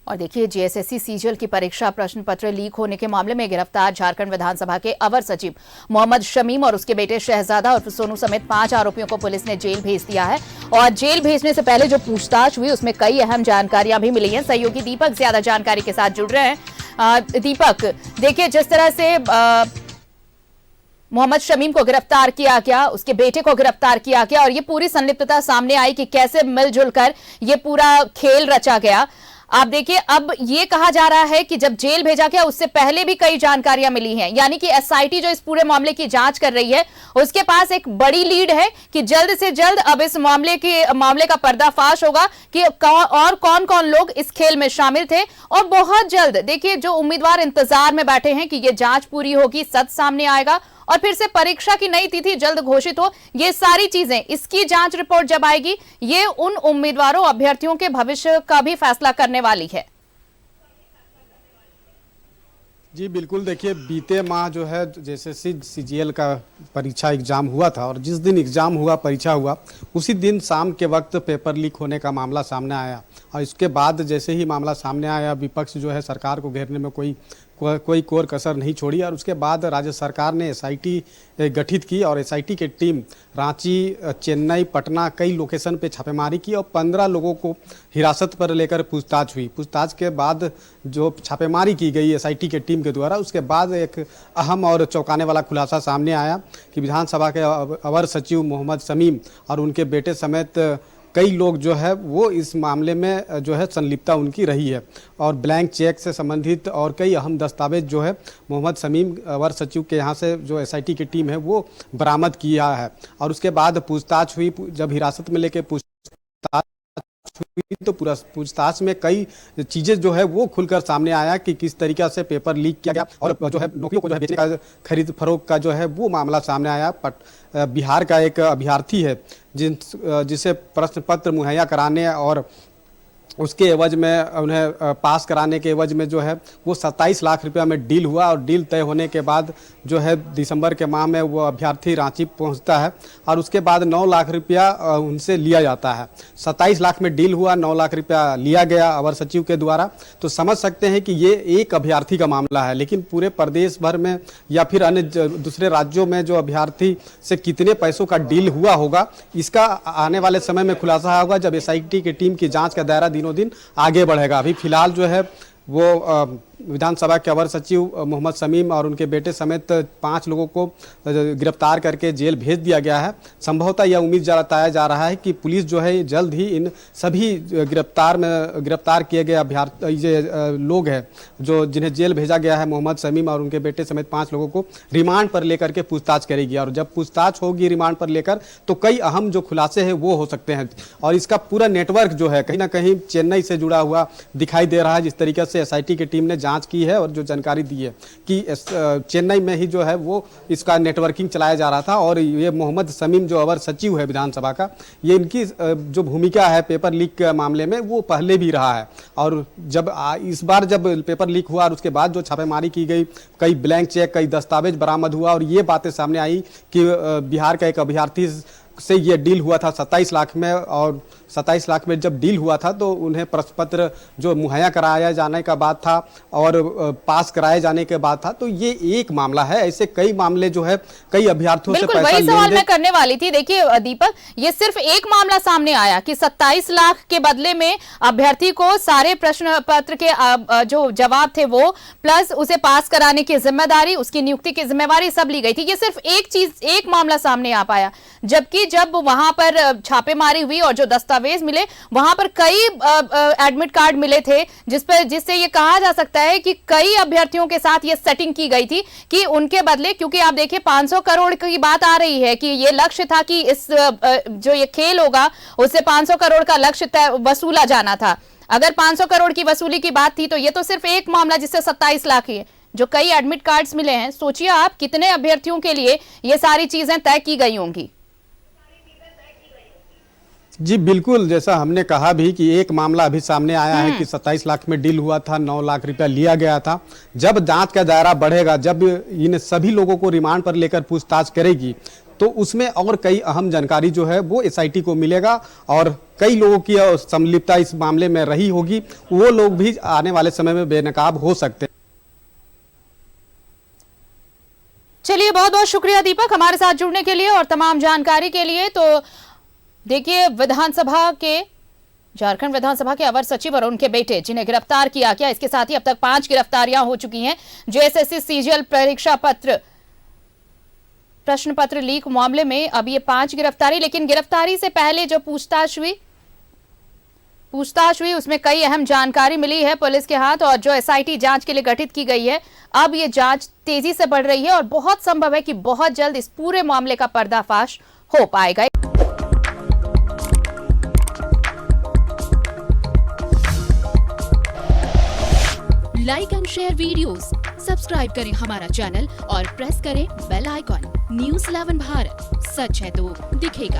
और देखिए, JSSC CGL की परीक्षा प्रश्न पत्र लीक होने के मामले में गिरफ्तार झारखंड विधानसभा के अवर सचिव मोहम्मद शमीम और उसके बेटे शहजादा उर्फ सोनू समेत 5 आरोपियों को पुलिस ने जेल भेज दिया है। और जेल भेजने से पहले जो पूछताछ हुई उसमें कई अहम जानकारियां भी मिली हैं। सहयोगी दीपक ज्यादा जानकारी के साथ जुड़ रहे हैं। दीपक, देखिए, जिस तरह से मोहम्मद शमीम को गिरफ्तार किया गया, उसके बेटे को गिरफ्तार किया गया और ये पूरी संलिप्तता सामने आई कि कैसे मिलजुल कर ये पूरा खेल रचा गया। आप देखिए, अब ये कहा जा रहा है कि जब जेल भेजा गया उससे पहले भी कई जानकारियां मिली हैं, यानी कि एसआईटी जो इस पूरे मामले की जांच कर रही है उसके पास एक बड़ी लीड है कि जल्द से जल्द अब इस मामले का पर्दाफाश होगा कि कौन कौन लोग इस खेल में शामिल थे। और बहुत जल्द देखिए, जो उम्मीदवार इंतजार में बैठे हैं कि ये जांच पूरी होगी, सच सामने आएगा और फिर से परीक्षा की नई तिथि जल्द घोषित हो। ये सारी चीजें, इसकी जांच रिपोर्ट जब आएगी, ये उन उम्मीदवारों अभ्यर्थियों के भविष्य का भी फैसला करने वाली है। जी बिल्कुल, देखिए, बीते माह जो है जैसे सीजीएल का परीक्षा एग्जाम हुआ था और जिस दिन एग्जाम हुआ, परीक्षा हुआ, उसी दिन शाम के वक्त पेपर लीक होने का मामला सामने आया। और इसके बाद जैसे ही मामला सामने आया, विपक्ष जो है सरकार को घेरने में कोई कोर कसर नहीं छोड़ी और उसके बाद राज्य सरकार ने एसआईटी गठित की और एसआईटी की टीम रांची, चेन्नई, पटना कई लोकेशन पे छापेमारी की और 15 लोगों को हिरासत पर लेकर पूछताछ हुई। पूछताछ के बाद जो छापेमारी की गई एसआईटी के टीम के द्वारा, उसके बाद एक अहम और चौंकाने वाला खुलासा सामने आया कि विधानसभा के अवर सचिव मोहम्मद शमीम और उनके बेटे समेत कई लोग जो है वो इस मामले में जो है संलिप्तता उनकी रही है और ब्लैंक चेक से संबंधित और कई अहम दस्तावेज जो है मोहम्मद शमीम अवर सचिव के यहाँ से जो एसआईटी की टीम है वो बरामद किया है। और उसके बाद पूछताछ हुई, जब हिरासत में लेके पूछताछ हुई तो पूरा पूछताछ में कई चीजें जो है वो खुलकर सामने आया कि किस तरीके से पेपर लीक किया गया और जो है नौकरियों को जो है बेचने का, खरीद फरोख्त का जो है वो मामला सामने आया। बिहार का एक अभ्यर्थी है जिसे प्रश्न पत्र मुहैया कराने और उसके एवज में उन्हें पास कराने के एवज में जो है वो 27 लाख रुपया में डील हुआ और डील तय होने के बाद जो है दिसंबर के माह में वो अभ्यर्थी रांची पहुंचता है और उसके बाद 9 लाख रुपया उनसे लिया जाता है। 27 लाख में डील हुआ, 9 लाख रुपया लिया गया अवर सचिव के द्वारा। तो समझ सकते हैं कि ये एक अभ्यर्थी का मामला है, लेकिन पूरे प्रदेश भर में या फिर अन्य दूसरे राज्यों में जो अभ्यर्थी से कितने पैसों का डील हुआ होगा, इसका आने वाले समय में खुलासा होगा जब एसआईटी की टीम की जाँच का दायरा दिनों दिन आगे बढ़ेगा। अभी फिलहाल जो है वो विधानसभा के अवर सचिव मोहम्मद शमीम और उनके बेटे समेत 5 लोगों को गिरफ्तार करके जेल भेज दिया गया है। संभवतः यह उम्मीद जताया जा रहा है कि पुलिस जो है जल्द ही इन सभी गिरफ्तार किए गए अभ्यर्थी लोग हैं जो जिन्हें जेल भेजा गया है, मोहम्मद शमीम और उनके बेटे समेत 5 लोगों को रिमांड पर लेकर के पूछताछ करेगी। और जब पूछताछ होगी रिमांड पर लेकर तो कई अहम जो खुलासे हैं वो हो सकते हैं। और इसका पूरा नेटवर्क जो है कहीं ना कहीं चेन्नई से जुड़ा हुआ दिखाई दे रहा है। जिस तरीके से एसआईटी की टीम ने जांच की है और जो जानकारी दी है कि चेन्नई में ही जो है वो इसका नेटवर्किंग चलाया जा रहा था और ये मोहम्मद शमीम जो अवर सचिव है विधानसभा का, ये इनकी जो भूमिका है पेपर लीक के मामले में वो पहले भी रहा है। और जब इस बार जब पेपर लीक हुआ और उसके बाद जो छापेमारी की गई, कई ब्लैंक चेक, कई दस्तावेज बरामद हुआ और ये बातें सामने आई कि बिहार का एक अभ्यर्थी से ये डील हुआ था 27 लाख में और 27 लाख में जब डील हुआ था तो उन्हें प्रश्न पत्र जो मुहैया कराया जाने का बात था और पास कराए जाने के बाद था। तो ये एक मामला है, ऐसे कई मामले जो है कई अभ्यर्थियों से पैसा वही सवाल मैं करने वाली थी। देखिए दीपक, ये सिर्फ एक मामला सामने आया कि 27 लाख के बदले में अभ्यर्थी को सारे प्रश्न पत्र के जो जवाब थे वो प्लस उसे पास कराने की जिम्मेदारी, उसकी नियुक्ति की जिम्मेवारी सब ली गई थी। ये सिर्फ एक मामला सामने आ पाया, जबकि जब वहां पर छापेमारी हुई और जो दस्तावेज मिले वहां पर कई एडमिट कार्ड मिले थे जिससे ये कहा जा सकता है कि कई अभ्यर्थियों के साथ ये सेटिंग की गई थी कि उनके बदले, क्योंकि आप देखिए 500 करोड़ की बात आ रही है कि ये लक्ष्य था कि इस जो ये खेल होगा उससे 500 करोड़ का लक्ष्य वसूला जाना था। अगर 500 करोड़ की वसूली की बात थी तो ये तो सिर्फ एक मामला जिससे 27 लाख है, जो कई एडमिट कार्ड्स मिले हैं। सोचिए आप कितने अभ्यर्थियों के लिए ये सारी चीजें तय की गई होंगी। जी बिल्कुल, जैसा हमने कहा भी कि एक मामला अभी सामने आया है कि 27 लाख में डील हुआ था, 9 लाख रुपया लिया गया था। जब जांच का दायरा बढ़ेगा, जब इन सभी लोगों को रिमांड पर लेकर पूछताछ करेगी तो उसमें और कई अहम जानकारी जो है वो एसआईटी को मिलेगा और कई लोगों की संलिप्तता इस मामले में रही होगी, वो लोग भी आने वाले समय में बेनकाब हो सकते हैं। चलिए, बहुत बहुत शुक्रिया दीपक हमारे साथ जुड़ने के लिए और तमाम जानकारी के लिए। तो देखिए, झारखंड विधानसभा के अवर सचिव और उनके बेटे जिन्हें गिरफ्तार किया गया, इसके साथ ही अब तक 5 गिरफ्तारियां हो चुकी हैं जो एसएससी सीजीएल परीक्षा प्रश्न पत्र लीक मामले में। अब ये 5 गिरफ्तारी, लेकिन गिरफ्तारी से पहले जो पूछताछ हुई उसमें कई अहम जानकारी मिली है पुलिस के हाथ, और जो एसआईटी जांच के लिए गठित की गई है, अब ये जांच तेजी से बढ़ रही है और बहुत संभव है कि बहुत जल्द इस पूरे मामले का पर्दाफाश हो पाएगा। Like and share videos, subscribe करें हमारा चैनल और प्रेस करें बेल आइकॉन। न्यूज़ 11 भारत, सच है तो दिखेगा।